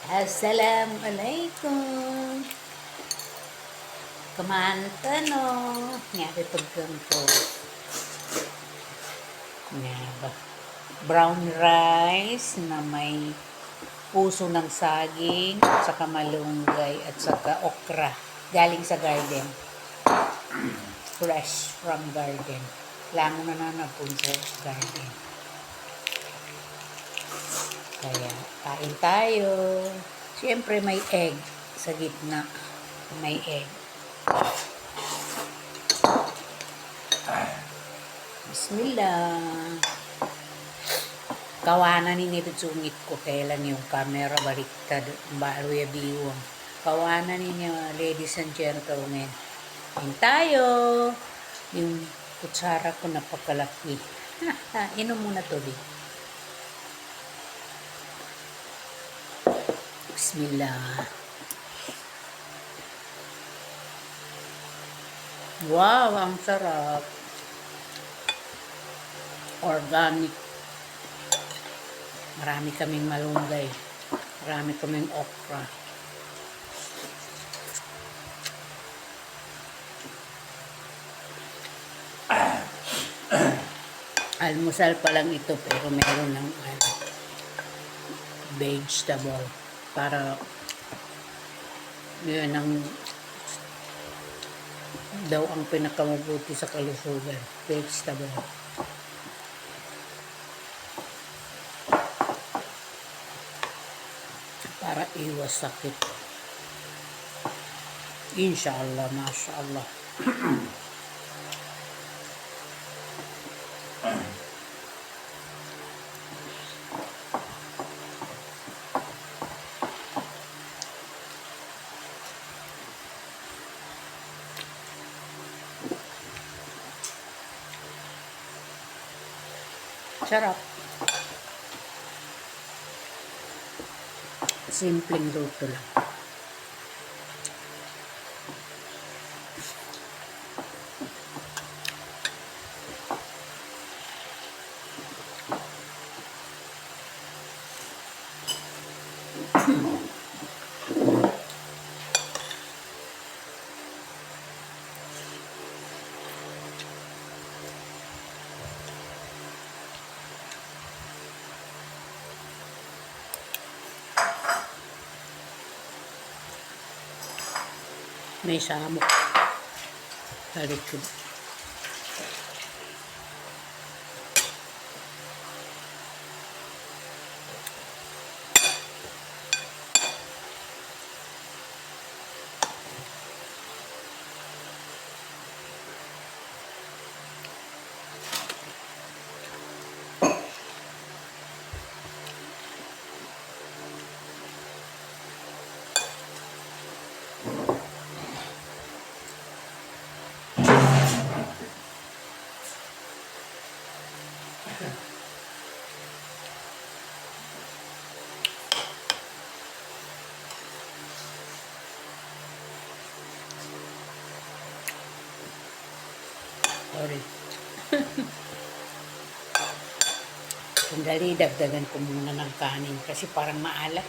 Assalamualaikum. Kumanta no. Nga pagkampo. Nga ba? Brown rice na may puso ng saging, saka malunggay, at saka okra. Galing sa garden. Fresh from garden. Lango na nanapun sa garden. Kaya, kain tayo. Siyempre may egg sa gitna. May egg. Bismillah. Kawanan ni nipitsungit ko kailan yung camera baliktad. Baro ya biwang. Kawanan ninyo, ladies and gentlemen. Kain tayo. Yung kutsara ko napakalaki. Inom muna tubig. Bismillah. Wow, ang sarap. Organic. Marami kaming malunggay. Marami kaming okra. Almusal pa lang ito pero meron ng vegetable para yun ang daw ang pinakamabuti sa kalusugan. Vegetable. Para iwas sakit. Inshallah, mashallah. Sarap. Simpleng luto lang. May samok. Balik ko. Sorry. Sandali, dagdagan ko muna ng kanin kasi parang maalat.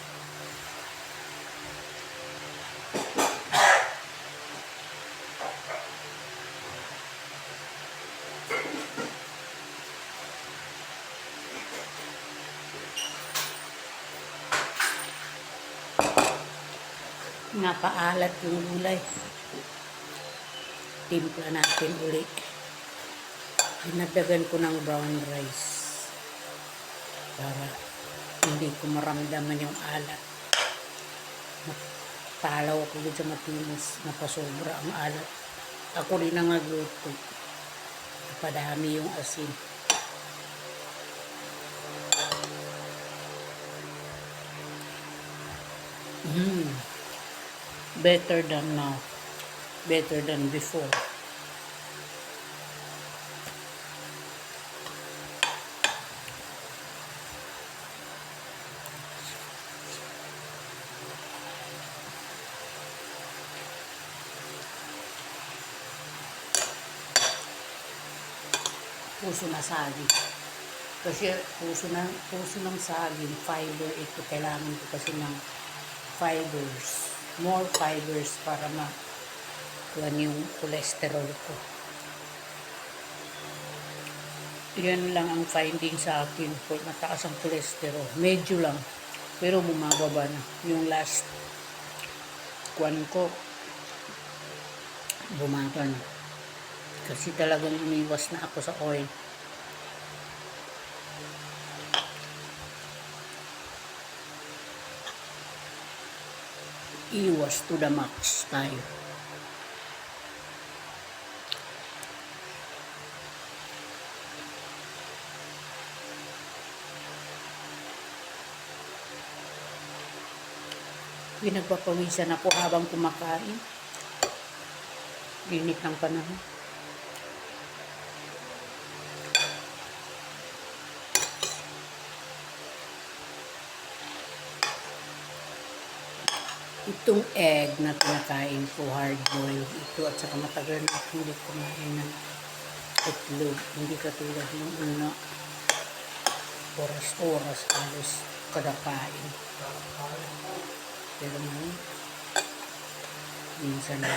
Napaalat yung gulay. Timpla natin ulit. Dinagdagan ko ng brown rice para hindi ko maramdaman yung alat. Talaw ako dito sa matinis, napasobra ang alat. Ako rin ang nagluto. Napadami yung asin. Better than now. Better than before. Puso na saging. Kasi puso ng saging, fiber ito. Kailangan ko kasi ng fibers. More fibers para kuhan yung cholesterol ko. Yan lang ang finding sa akin for mataas ang cholesterol. Medyo lang. Pero bumababa na. Yung last kuhan ko, bumaba na. Kasi talagang umiwas na ako sa oil. Iwas to the max tayo. Pinagpapawisan ako habang kumakain. Init ng panahon. Itong egg na pinakain ko, hard-boiled ito, at saka matagal na ako hindi kumain ng itlog. Hindi katulad ng una, oras-oras halos kada kain. Pero ngayon, minsan na.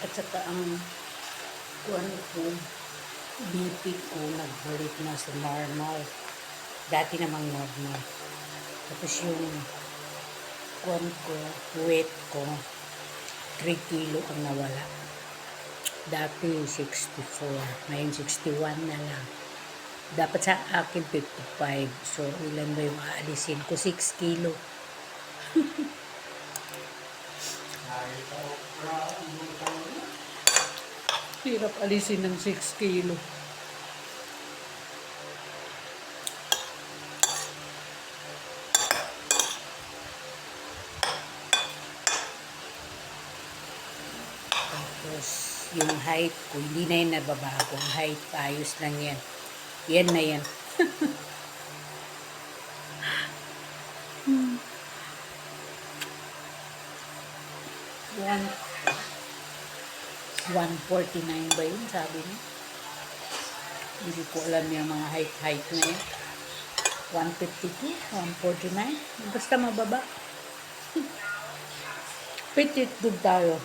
At saka ang kuwan ko, BP ko nagbalik na sa normal. Dati namang normal. Tapos yung kuwan ko, weight ko, 3 kilo ang nawala. Dati 64, ngayon 61 na lang. Dapat sa akin 55. So ilan ba yung aalisin ko? 6 kilo. Hirap alisin ng 6 kilo. Tapos, yung height ko, hindi na yun nababago. Ang height, ayos lang yan. Yan na yan. Yan. 149 ba yun, sabi niya? Hindi ko alam yung mga height na yun. 152, 149. Basta mababa. Petit good tayo.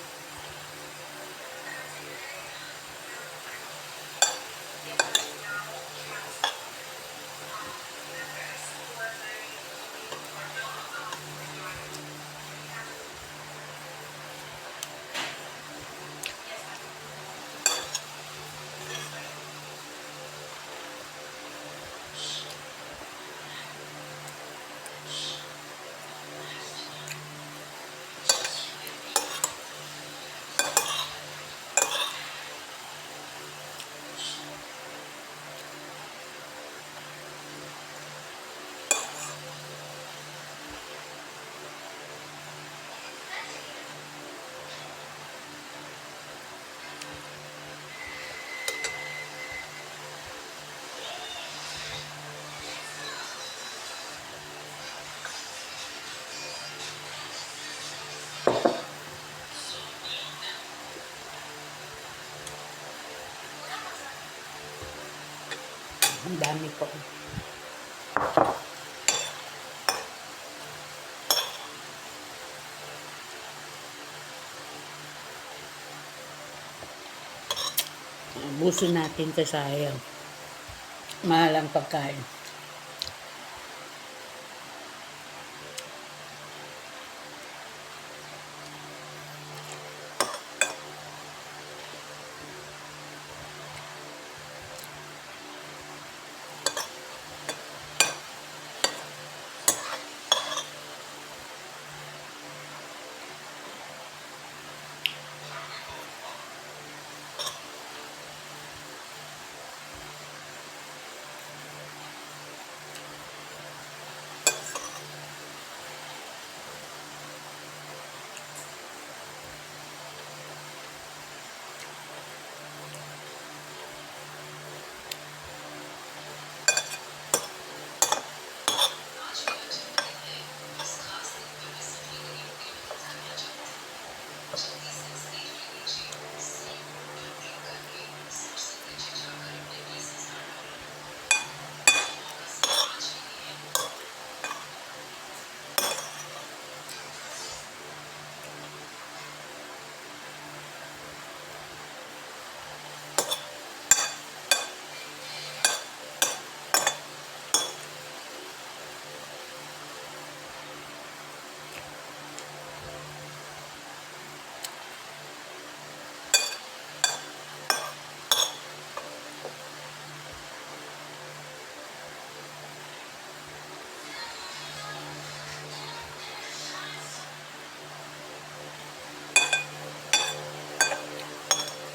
Ang dami po. Ubusin natin ito, sayang. Mahal ang pagkain.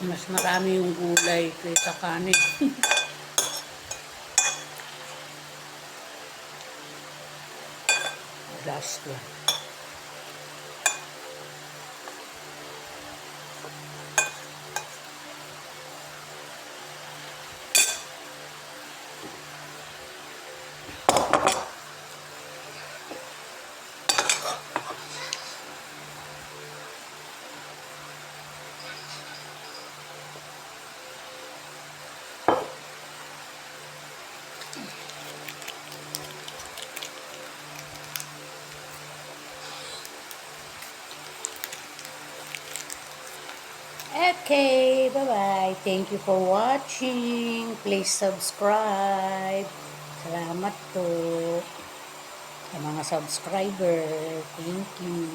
Mas marami yung gulay kaysa kanin. Last one. Okay, bye-bye. Thank you for watching. Please subscribe. Salamat po sa mga subscriber. Thank you.